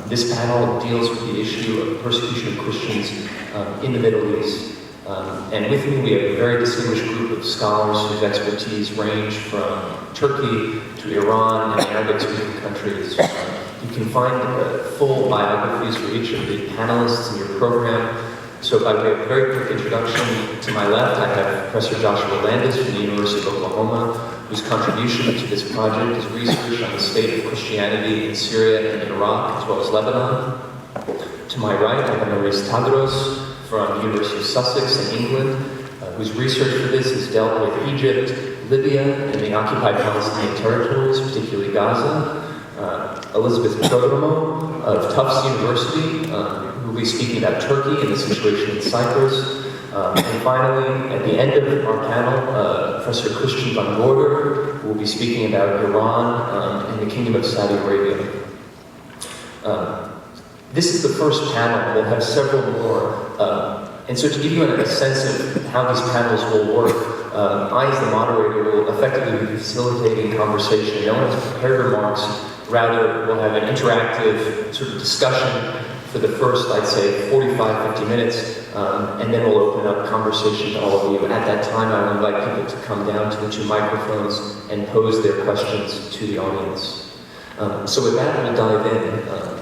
This panel deals with the issue of persecution of Christians in the Middle East. And with me we have a very distinguished group of scholars whose expertise range from Turkey to Iran and Arabic-speaking countries. You can find full biographies for each of the panelists in your program. So by way of a very quick introduction, to my left I have Professor Joshua Landis from the University of Oklahoma, whose contribution to this project is research on the state of Christianity in Syria and Iraq, as well as Lebanon. To my right I have Mariz Tadros from the University of Sussex in England, whose research for this has dealt with Egypt, Libya, and the occupied Palestinian territories, particularly Gaza. Elizabeth Prodromou of Tufts University, who will be speaking about Turkey and the situation in Cyprus. And finally, at the end of our panel, Professor Christian von Gorder, who will be speaking about Iran and the Kingdom of Saudi Arabia. This is the first panel. We'll have several more. And so to give you a sense of how these panels will work, I, as the moderator, will effectively be facilitating conversation. No one has prepared remarks. Rather, we'll have an interactive sort of discussion for the first, I'd say, 45, 50 minutes, and then we'll open up conversation to all of you. At that time, I will invite people to come down to the two microphones and pose their questions to the audience. So with that, we'll dive in.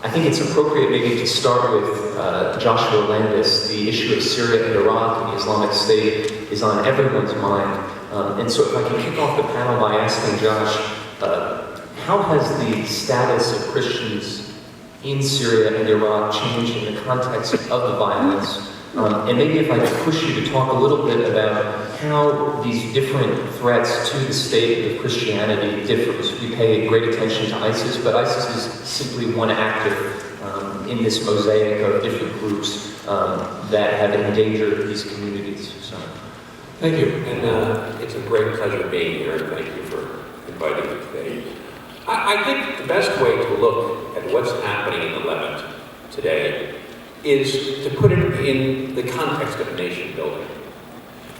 I think it's appropriate maybe to start with Joshua Landis. The issue of Syria and Iraq and the Islamic State is on everyone's mind. And so if I can kick off the panel by asking Josh, how has the status of Christians in Syria and Iraq changed in the context of the violence? And maybe if I could push you to talk a little bit about how these different threats to the state of Christianity differs. We pay great attention to ISIS, but ISIS is simply one actor in this mosaic of different groups that have endangered these communities. So. Thank you, and it's a great pleasure being here, and thank you for inviting me today. I think the best way to look at what's happening in the Levant today is to put it in the context of nation building.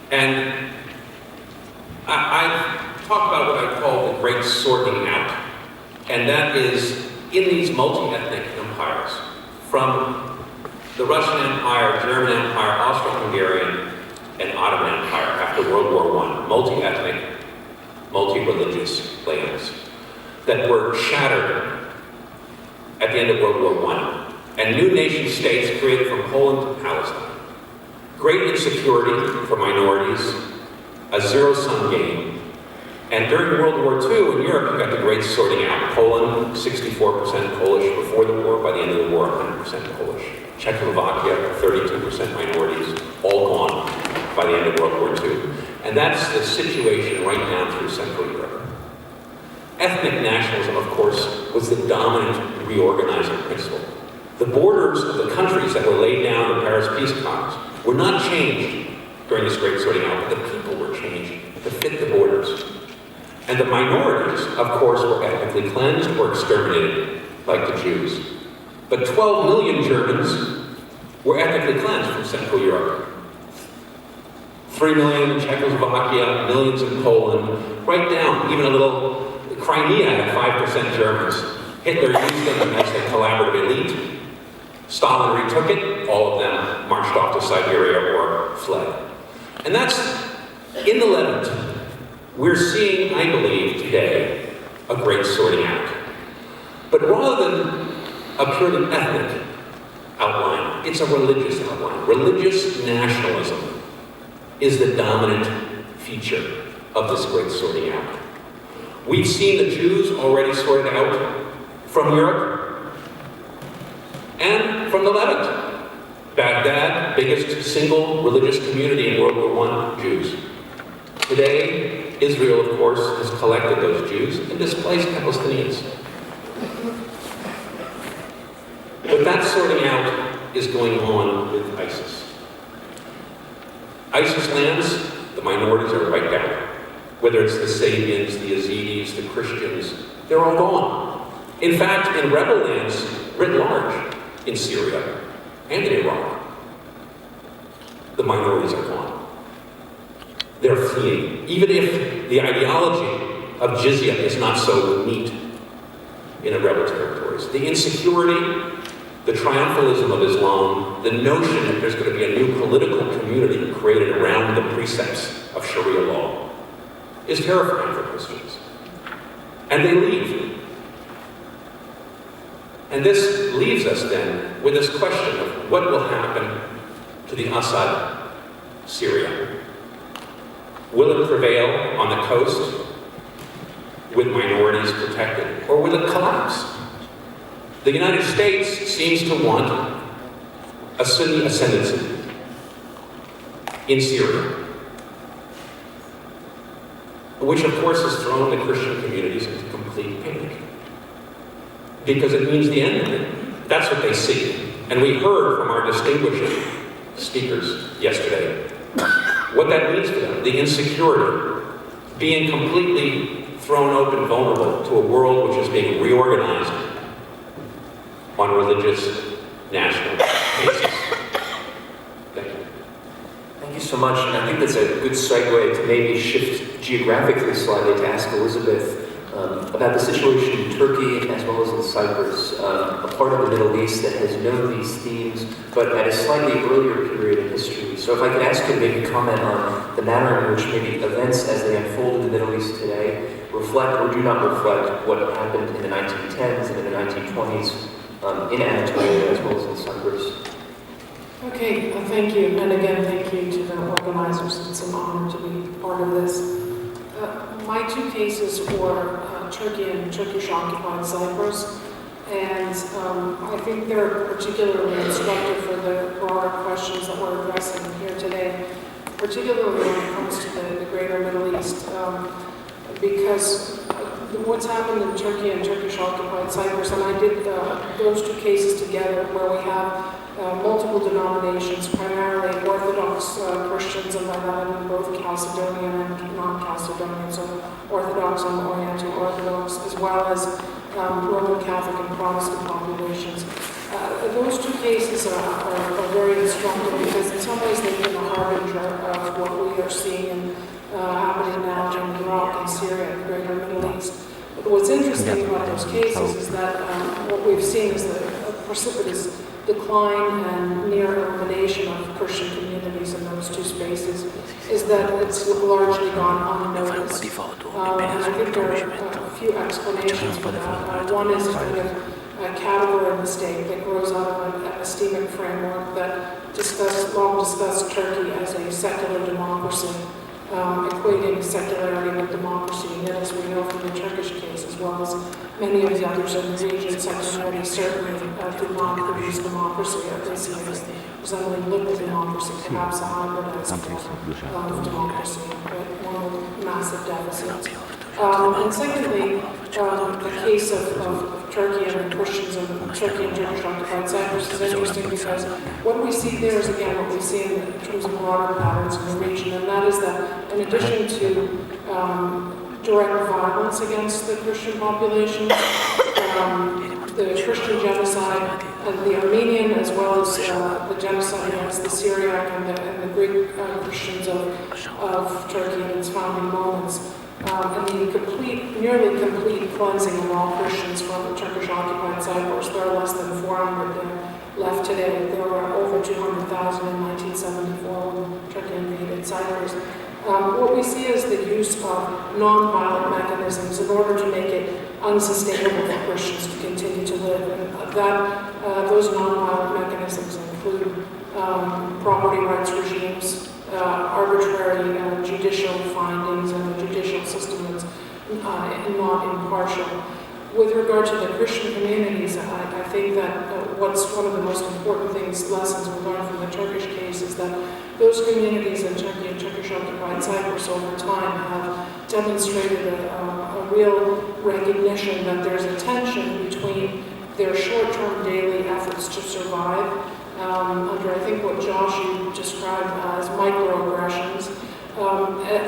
And I talk about what I call the great sorting out, and that is in these multi-ethnic empires, from the Russian Empire, German Empire, Austro-Hungarian, and Ottoman Empire after World War I, multi-ethnic, multi-religious lands that were shattered at the end of World War I. And new nation states created from Poland to Palestine. Great insecurity for minorities, a zero-sum game. And during World War II in Europe, you got the great sorting out. Poland, 64% Polish before the war. By the end of the war, 100% Polish. Czechoslovakia, 32% minorities, all gone by the end of World War II. And that's the situation right now through Central Europe. Ethnic nationalism, of course, was the dominant reorganizing principle. The borders of the countries that were laid down in the Paris Peace Conference were not changed during this great sorting out, but the people were changed to fit the borders. And the minorities, of course, were ethnically cleansed or exterminated, like the Jews. But 12 million Germans were ethnically cleansed from Central Europe. 3 million in Czechoslovakia, millions in Poland, right down, even a little Crimea had 5% Germans. Hitler used them as a collaborative elite. Stalin retook it, all of them marched off to Siberia or fled. And that's in the Levant. We're seeing, I believe, today, a great sorting out. But rather than a purely ethnic outline, it's a religious outline. Religious nationalism is the dominant feature of this great sorting out. We've seen the Jews already sorted out from Europe and from the Levant. Baghdad, biggest single religious community in World War I, Jews. Today, Israel, of course, has collected those Jews and displaced Palestinians. But that sorting out is going on with ISIS. ISIS lands, the minorities are wiped out. Whether it's the Sabians, the Yazidis, the Christians, they're all gone. In fact, in rebel lands, writ large, in Syria and in Iraq, the minorities are gone. They're fleeing. Even if the ideology of jizya is not so neat in a rebel territory. territories. The insecurity, the triumphalism of Islam, the notion that there's going to be a new political community created around the precepts of Sharia law is terrifying for Christians. And they leave. And this leaves us then with this question of what will happen to the Assad Syria. Will it prevail on the coast with minorities protected, or will it collapse? The United States seems to want a Sunni ascendancy in Syria, which of course has thrown the Christian communities into complete panic, because it means the end of it. That's what they see. And we heard from our distinguished speakers yesterday what that means to them, the insecurity, being completely thrown open, vulnerable to a world which is being reorganized on religious, national basis. Thank you. Thank you so much, and I think that's a good segue to maybe shift geographically slightly to ask Elizabeth about the situation in Turkey as well as in Cyprus, a part of the Middle East that has known these themes, but at a slightly earlier period in history. So if I could ask you to maybe comment on the manner in which maybe events as they unfold in the Middle East today reflect or do not reflect what happened in the 1910s and in the 1920s in Anatolia as well as in Cyprus. Okay, thank you. And again, thank you to the organizers. It's an honor to be part of this. My two cases were Turkey and Turkish-occupied Cyprus, and I think they're particularly instructive for the broader questions that we're addressing here today, particularly when it comes to the greater Middle East, because what's happened in Turkey and Turkish-occupied Cyprus, and I did those two cases together where we have multiple denominations, primarily Orthodox Christians, and by that I mean both Chalcedonian and non-Chalcedonian, so Orthodox and Oriental Orthodox, as well as Roman Catholic and Protestant populations. Those two cases are very instructive because in some ways they've been a harbinger of what we are seeing happening now in Iraq and Syria and the greater Middle East. But what's interesting about those cases is that what we've seen is a precipitous decline and near elimination of Christian communities in those two spaces, is that it's largely gone unnoticed. And I think there are a few explanations for that. One is kind of a category of the state that grows out of an epistemic framework that long discussed Turkey as a secular democracy, equating secularity with democracy. And as we know from the Turkish case, as well as many of the others in the region, secularity certainly did not produce democracy, at least resembling liberal democracy, perhaps a hybridized form of democracy, but one with massive deficits. And secondly, the case of Turkey and the Christians in Turkey and Turkish-occupied Cyprus is interesting because what we see there is, again, what we see in terms of broader patterns in the region, and that is that in addition to direct violence against the Christian population, the Christian genocide, and the Armenian, as well as the genocide against the Syriac and the Greek Christians of Turkey in its founding moments, and the nearly complete cleansing of all Christians from the Turkish-occupied Cyprus. There are less than 400 left today. There were over 200,000 in 1974 when Turkey invaded Cyprus. What we see is the use of non-violent mechanisms in order to make it unsustainable for Christians to continue to live. And those non-violent mechanisms include property rights regimes, arbitrary judicial findings, and the judicial system is not impartial. With regard to the Christian communities, I think that what's one of the most important lessons we learned from the Turkish case is that those communities in Turkey and Turkish-occupied Cyprus over time have demonstrated a real recognition that there's a tension between their short-term daily efforts to survive under, I think, what Josh you described as microaggressions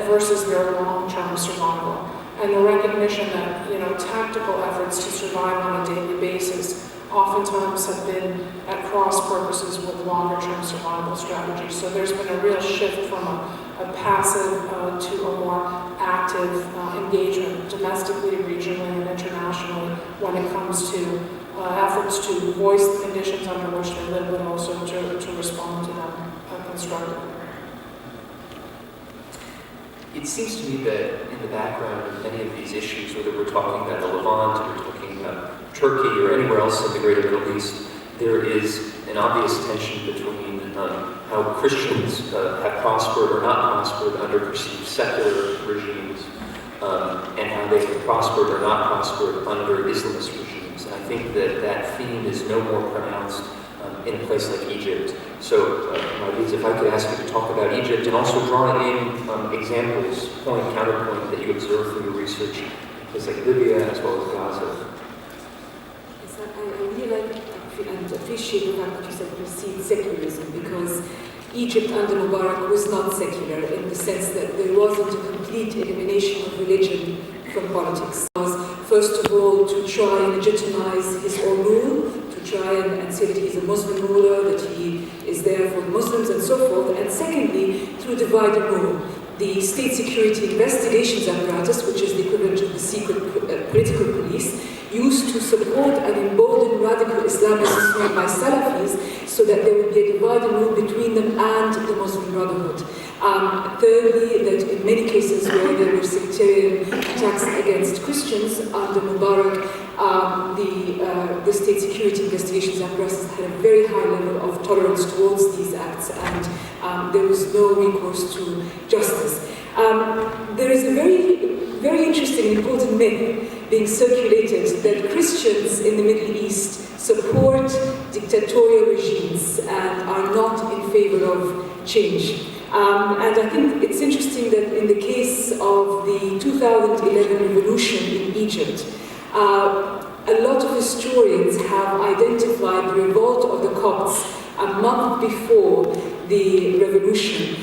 versus their long-term survival. And the recognition that, tactical efforts to survive on a daily basis oftentimes have been at cross purposes with longer-term survival strategies. So there's been a real shift from a passive to a more active engagement domestically, regionally, and internationally when it comes to efforts to voice the conditions under which they live, but also to respond to them constructively. It seems to me that in the background of many of these issues, whether we're talking about the Levant, or we're talking about Turkey, or anywhere else in the greater Middle East, there is an obvious tension between how Christians have prospered or not prospered under perceived secular regimes, and how they have prospered or not prospered under Islamist regimes. And I think that that theme is no more pronounced in a place like Egypt. So, Mariz, if I could ask you to talk about Egypt, and also drawing in examples, counterpoint, that you observe from your research in places like Libya as well as Gaza. Yes, I really like and appreciate the fact that you said perceived secularism, because Egypt under Mubarak was not secular in the sense that there wasn't a complete elimination of religion from politics. It was, first of all, to try and legitimize his own rule, to try and say that he's a Muslim ruler, that he is there for the Muslims and so forth, and secondly, through divide and rule. The state security investigations apparatus, which is the equivalent of the secret political police, used to support and embolden radical Islamists formed by Salafis so that there would be a divide and rule between them and the Muslim Brotherhood. Thirdly, that in many cases where there were sectarian attacks against Christians under Mubarak, the state security investigations apparatus had a very high level of tolerance towards these acts, and there was no recourse to justice. There is a very interesting and important myth being circulated that Christians in the Middle East support dictatorial regimes and are not in favor of change. And I think it's interesting that in the case of the 2011 revolution in Egypt, a lot of historians have identified the revolt of the Copts a month before the revolution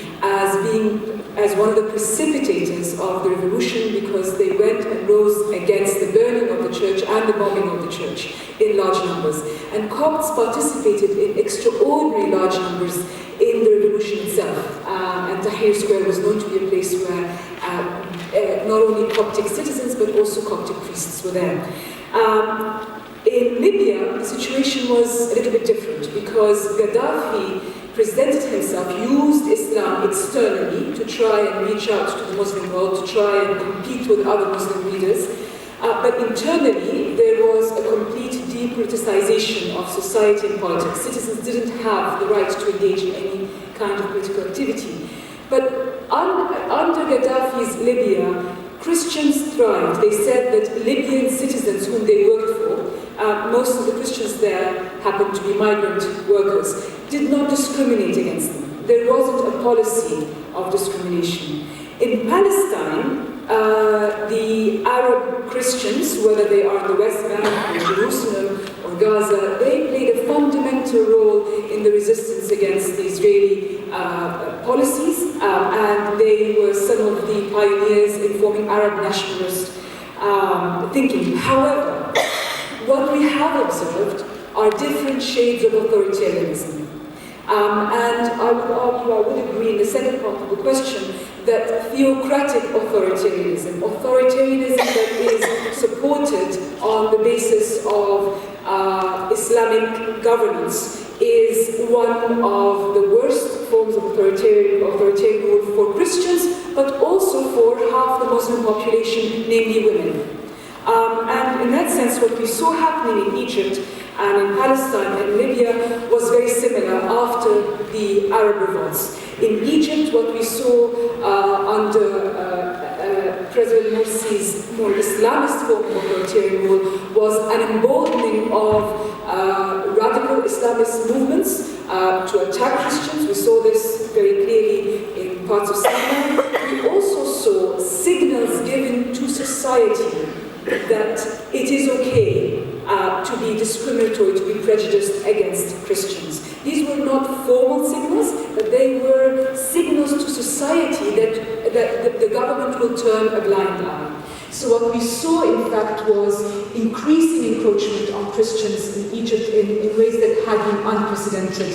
as one of the precipitators of the revolution, because they went and rose against the burning of the church and the bombing of the church in large numbers. And Copts participated in extraordinary large numbers in the revolution itself. And Tahrir Square was known to be a place where not only Coptic citizens but also Coptic priests were there. In Libya, the situation was a little bit different, because Gaddafi presented himself, used Islam externally to try and reach out to the Muslim world, to try and compete with other Muslim leaders. But internally, there was a complete depoliticization of society and politics. Citizens didn't have the right to engage in any kind of political activity. But under Gaddafi's Libya, Christians thrived. They said that Libyan citizens whom they worked for, most of the Christians there happened to be migrant workers, did not discriminate against them. There wasn't a policy of discrimination. In Palestine, the Arab Christians, whether they are in the West Bank or Jerusalem or Gaza, they played a fundamental role in the resistance against the Israeli policies, and they were some of the pioneers in forming Arab nationalist thinking. However, what we have observed are different shades of authoritarianism. And I would argue, I would agree in the second part of the question, that theocratic authoritarianism that is supported on the basis of Islamic governance, is one of the worst forms of authoritarian rule for Christians, but also for half the Muslim population, namely women. And in that sense, what we saw happening in Egypt and in Palestine and Libya was very similar after the Arab revolts. In Egypt, what we saw under President Morsi's more Islamist form of authoritarian rule was an emboldening of radical Islamist movements to attack Christians. We saw this very clearly in parts of Sahner. We also saw signals given to society that it is okay to be discriminatory, to be prejudiced against Christians. These were not formal signals, but they were signals to society that the government will turn a blind eye. So what we saw, in fact, was increasing encroachment on Christians in Egypt in ways that had been unprecedented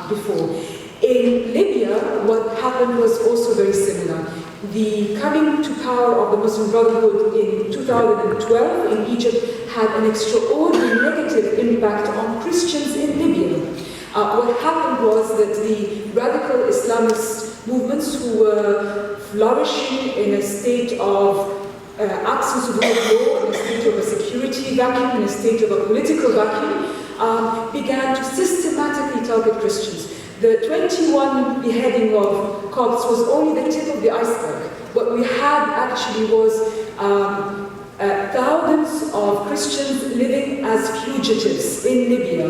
before. In Libya, what happened was also very similar. The coming to power of the Muslim Brotherhood in 2012 in Egypt had an extraordinary negative impact on Christians in Libya. What happened was that the radical Islamist movements who were flourishing in a state of absence of rule of law, in a state of a security vacuum, in a state of a political vacuum, began to systematically target Christians. The 21 beheading of Copts was only the tip of the iceberg. What we had actually was thousands of Christians living as fugitives in Libya,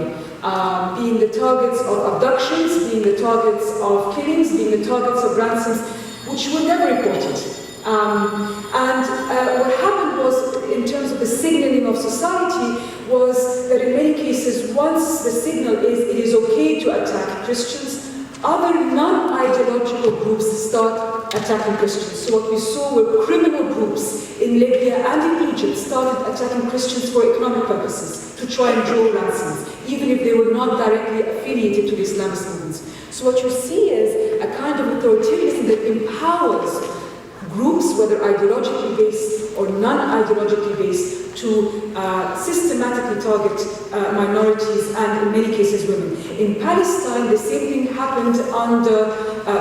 being the targets of abductions, being the targets of killings, being the targets of ransoms, which were never reported. What happened was, in terms of the signaling of society, was that in many cases, once the signal is it is okay to attack Christians, other non-ideological groups start attacking Christians. So what we saw were criminal groups in Libya and in Egypt started attacking Christians for economic purposes, to try and draw ransoms, even if they were not directly affiliated to the Islamist movements. So what you see is a kind of authoritarianism that empowers groups, whether ideologically based or non-ideologically based, to systematically target minorities and, in many cases, women. In Palestine, the same thing happened under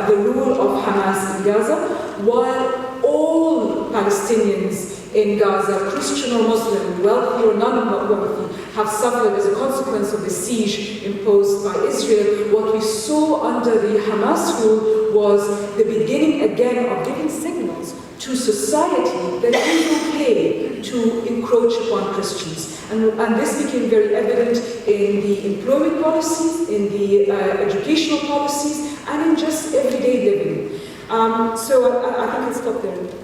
the rule of Hamas in Gaza, while all Palestinians in Gaza, Christian or Muslim, wealthy or non-wealthy, have suffered as a consequence of the siege imposed by Israel. What we saw under the Hamas rule was the beginning again of giving signals to society that it is okay to encroach upon Christians. And this became very evident in the employment policies, in the educational policies, and in just everyday living. So I think I'll stop there.